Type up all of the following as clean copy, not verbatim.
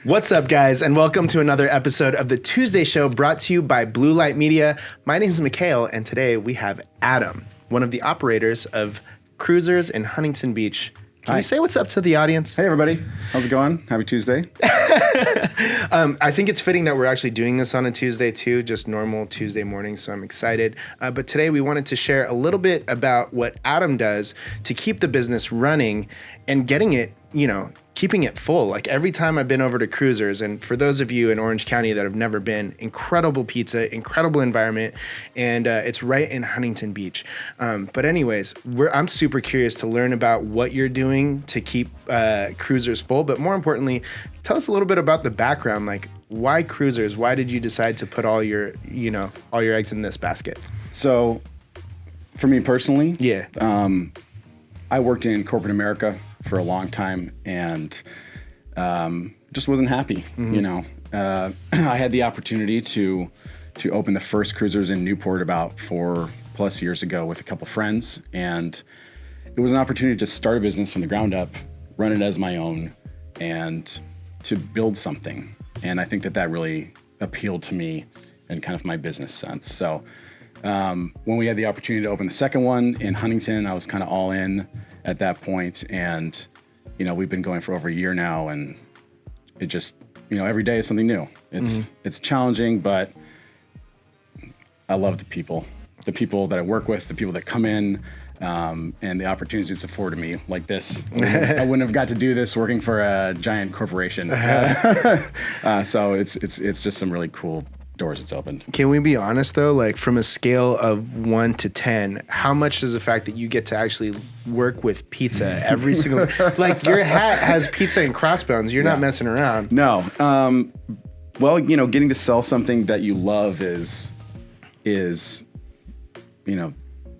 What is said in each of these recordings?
What's up, guys, and welcome to another episode of the Tuesday Show brought to you by Blue Light Media. My name's Mikhail, and today we have Adam, one of the operators of Cruisers in Huntington Beach. Can you say what's up to the audience? Hey, everybody. How's it going? Happy Tuesday. I think it's fitting that we're actually doing this on a Tuesday, too, just normal Tuesday morning, so I'm excited. But today we wanted to share a little bit about what Adam does to keep the business running and getting it, keeping it full. Like every time I've been over to Cruisers, and for those of you in Orange County that have never been, incredible pizza, incredible environment, and it's right in Huntington Beach. But anyways, I'm super curious to learn about what you're doing to keep Cruisers full, but more importantly, tell us a little bit about the background. Like, why Cruisers? Why did you decide to put all your eggs in this basket? So, for me personally, I worked in corporate America for a long time and just wasn't happy. I had the opportunity to open the first Cruisers in Newport about 4+ years ago with a couple friends, and it was an opportunity to start a business from the ground up, run it as my own, and to build something. And I think that really appealed to me in kind of my business sense. So when we had the opportunity to open the second one in Huntington, I was kind of all in at that point. And, we've been going for over a year now, and it just, every day is something new. It's challenging, but I love the people that I work with, the people that come in, and the opportunities it's afforded me like this. I wouldn't have got to do this working for a giant corporation. So it's just some really cool doors it's opened. Can we be honest though? Like from a scale of 1 to 10, how much does the fact that you get to actually work with pizza every single, like your hat has pizza and crossbones. You're not messing around. No. Well, getting to sell something that you love is,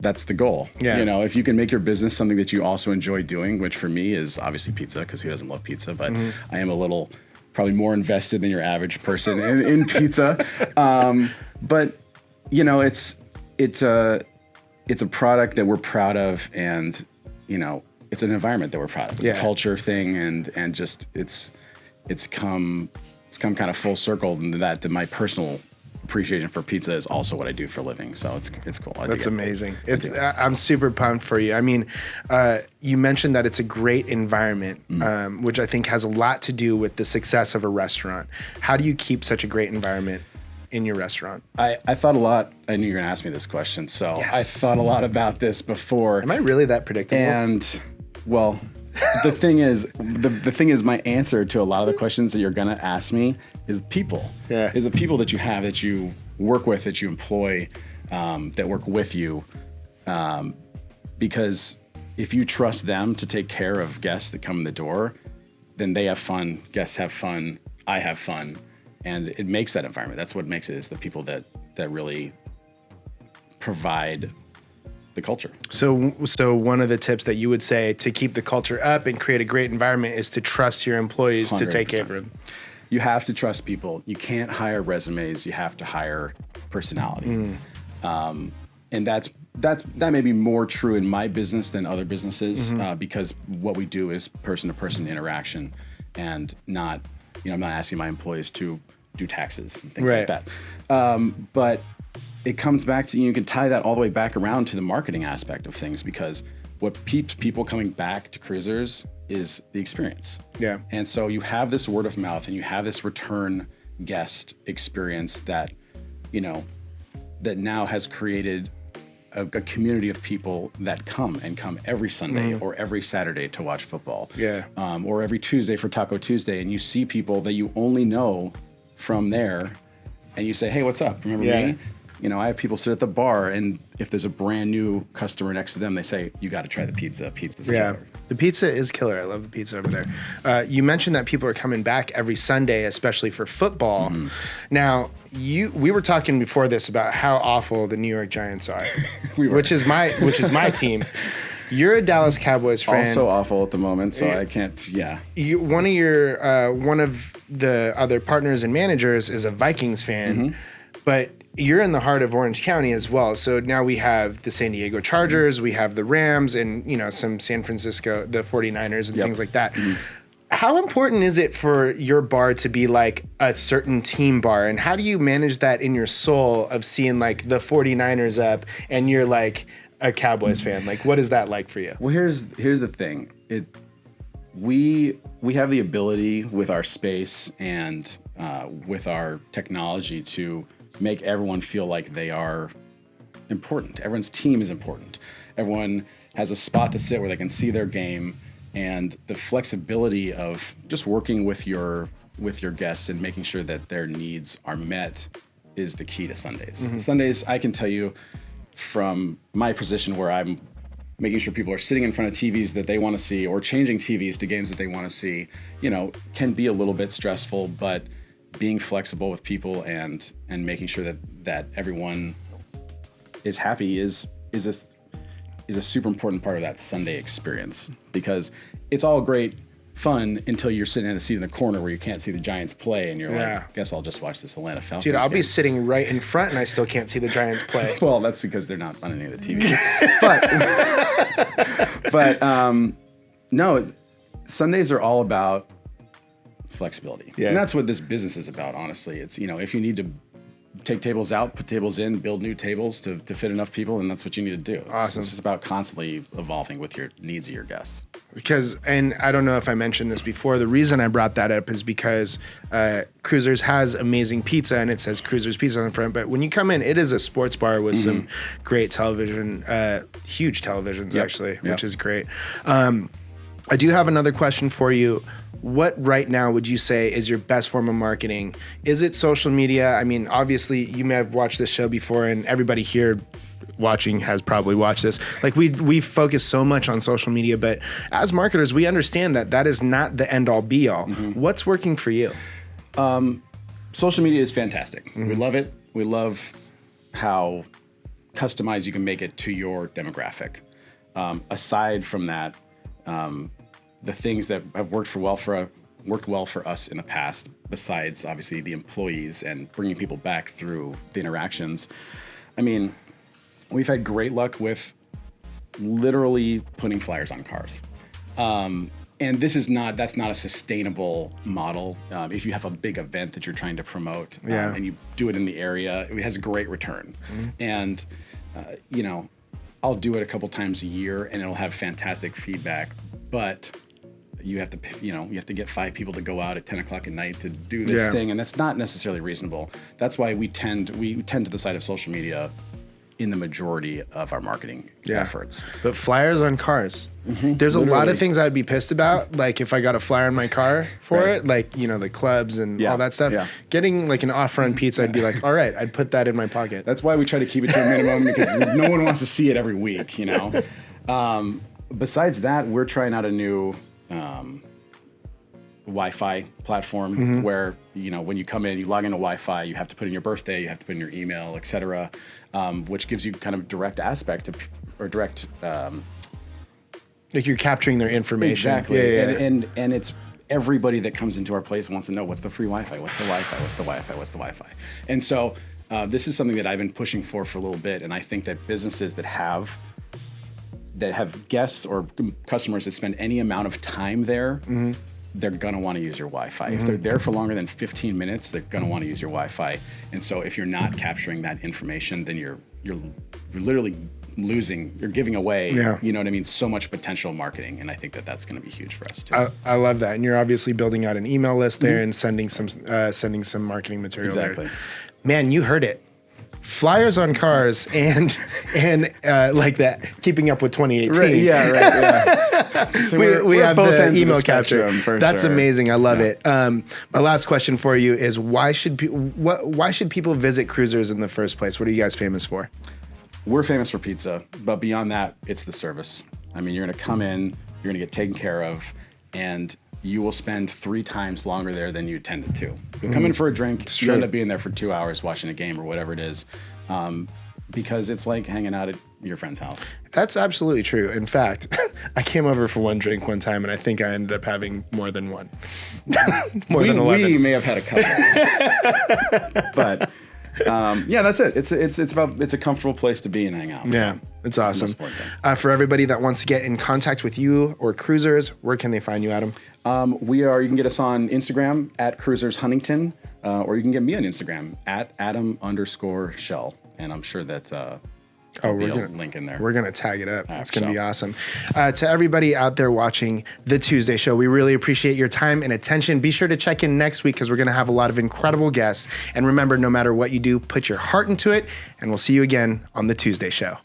that's the goal. Yeah. If you can make your business something that you also enjoy doing, which for me is obviously pizza, because who doesn't love pizza? But I am a little probably more invested than your average person in pizza. But it's a product that we're proud of, and it's an environment that we're proud of. It's a culture thing, and just it's come kind of full circle into that my personal appreciation for pizza is also what I do for a living. So it's cool. That's amazing. I'm super pumped for you. I mean, you mentioned that it's a great environment, which I think has a lot to do with the success of a restaurant. How do you keep such a great environment in your restaurant? I thought a lot. I knew you were going to ask me this question. So yes. I thought a lot about this before. Am I really that predictable? And well, the thing is my answer to a lot of the questions that you're going to ask me is people. Yeah. Is the people that you have, that you work with, that you employ, that work with you. Because if you trust them to take care of guests that come in the door, then they have fun, guests have fun, I have fun, and it makes that environment. That's what makes it, is the people that really provide the culture. So one of the tips that you would say to keep the culture up and create a great environment is to trust your employees 100%. To take care of them. You have to trust people. You can't hire resumes. You have to hire personality. And that may be more true in my business than other businesses, because what we do is person-to-person interaction, and not, I'm not asking my employees to do taxes and things like that. But it comes back to, you can tie that all the way back around to the marketing aspect of things, because what keeps people coming back to Cruisers is the experience. Yeah. And so you have this word of mouth, and you have this return guest experience that, that now has created a community of people that come every Sunday or every Saturday to watch football. Yeah. Or every Tuesday for Taco Tuesday, and you see people that you only know from there, and you say, hey, what's up? Remember me? I have people sit at the bar, and if there's a brand new customer next to them, they say, you got to try the pizza. Pizza's killer. The pizza is killer. I love the pizza over there. You mentioned that people are coming back every Sunday, especially for football. Now, we were talking before this about how awful the New York Giants are, which is my team. You're a Dallas Cowboys fan. Also awful at the moment, so I can't. Yeah. One of the other partners and managers is a Vikings fan, but you're in the heart of Orange County as well. So now we have the San Diego Chargers, we have the Rams, and some San Francisco, the 49ers and things like that. How important is it for your bar to be like a certain team bar? And how do you manage that in your soul of seeing like the 49ers up and you're like a Cowboys fan? Like, what is that like for you? Well, here's the thing. We have the ability with our space and with our technology to make everyone feel like they are important. Everyone's team is important. Everyone has a spot to sit where they can see their game, and the flexibility of just working with your guests and making sure that their needs are met is the key to Sundays. Mm-hmm. Sundays, I can tell you from my position where I'm making sure people are sitting in front of TVs that they want to see or changing TVs to games that they want to see, can be a little bit stressful, but being flexible with people and making sure that everyone is happy is a super important part of that Sunday experience, because it's all great fun until you're sitting in a seat in the corner where you can't see the Giants play and you're like, guess I'll just watch this Atlanta Falcons Dude, I'll game. be sitting right in front and I still can't see the Giants play. Well, that's because they're not on any of the TVs. but no, Sundays are all about flexibility. Yeah. And that's what this business is about, honestly. It's, if you need to take tables out, put tables in, build new tables to fit enough people, and that's what you need to do. Awesome. It's just about constantly evolving with your needs of your guests. Because, and I don't know if I mentioned this before, the reason I brought that up is because Cruisers has amazing pizza and it says Cruisers Pizza on the front, but when you come in, it is a sports bar with some great television, huge televisions actually, which is great. I do have another question for you. What right now would you say is your best form of marketing? Is it social media? I mean, obviously you may have watched this show before and everybody here watching has probably watched this. Like we focus so much on social media, but as marketers, we understand that is not the end all be all. What's working for you? Social media is fantastic. We love it. We love how customized you can make it to your demographic. Aside from that, the things that have worked well for us in the past, besides obviously the employees and bringing people back through the interactions, I mean, we've had great luck with literally putting flyers on cars. And that's not a sustainable model. If you have a big event that you're trying to promote and you do it in the area, it has a great return. And, I'll do it a couple times a year and it'll have fantastic feedback, but you have to get 5 people to go out at 10 o'clock at night to do this thing. And that's not necessarily reasonable. That's why we tend to the side of social media in the majority of our marketing efforts. But flyers on cars. There's a lot of things I'd be pissed about. Like if I got a flyer in my car for it, like, the clubs and all that stuff. Yeah. Getting like an off-run pizza, I'd be like, all right, I'd put that in my pocket. That's why we try to keep it to a minimum, because no one wants to see it every week, Besides that, we're trying out a new Wi-Fi platform where, when you come in, you log into Wi-Fi, you have to put in your birthday, you have to put in your email, et cetera, which gives you kind of direct aspect or direct... like you're capturing their information. Exactly. Yeah. And it's everybody that comes into our place wants to know what's the free Wi-Fi, what's the Wi-Fi, what's the Wi-Fi, what's the Wi-Fi. And so this is something that I've been pushing for a little bit, and I think that businesses that have guests or customers that spend any amount of time there, they're going to want to use your Wi-Fi. If they're there for longer than 15 minutes, they're going to want to use your Wi-Fi. And so if you're not capturing that information, then you're literally losing, you're giving away, so much potential marketing. And I think that's going to be huge for us too. I love that. And you're obviously building out an email list there and sending some marketing material there. Man, you heard it. Flyers on cars and like that, keeping up with 2018. Right. So we have the email capture. That's sure. amazing. I love it. My last question for you is why should people visit Cruisers in the first place? What are you guys famous for? We're famous for pizza, but beyond that, it's the service. I mean, you're going to come in, you're going to get taken care of, and you will spend 3 times longer there than you intended to. You come in for a drink, you end up being there for 2 hours watching a game or whatever it is, because it's like hanging out at your friend's house. That's absolutely true. In fact, I came over for one drink one time, and I think I ended up having more than one. More than 11. We may have had a couple. But Yeah, that's it. It's a comfortable place to be and hang out. Yeah, So it's the awesome. most important thing. For everybody that wants to get in contact with you or Cruisers, where can they find you, Adam? You can get us on Instagram at Cruisers Huntington, or you can get me on Instagram at Adam_Schell. And I'm sure that We're a gonna link in there. We're gonna tag it up. It's gonna be Schell. awesome. To everybody out there watching the Tuesday Show, we really appreciate your time and attention. Be sure to check in next week because we're gonna have a lot of incredible guests. And remember, no matter what you do, put your heart into it. And we'll see you again on the Tuesday Show.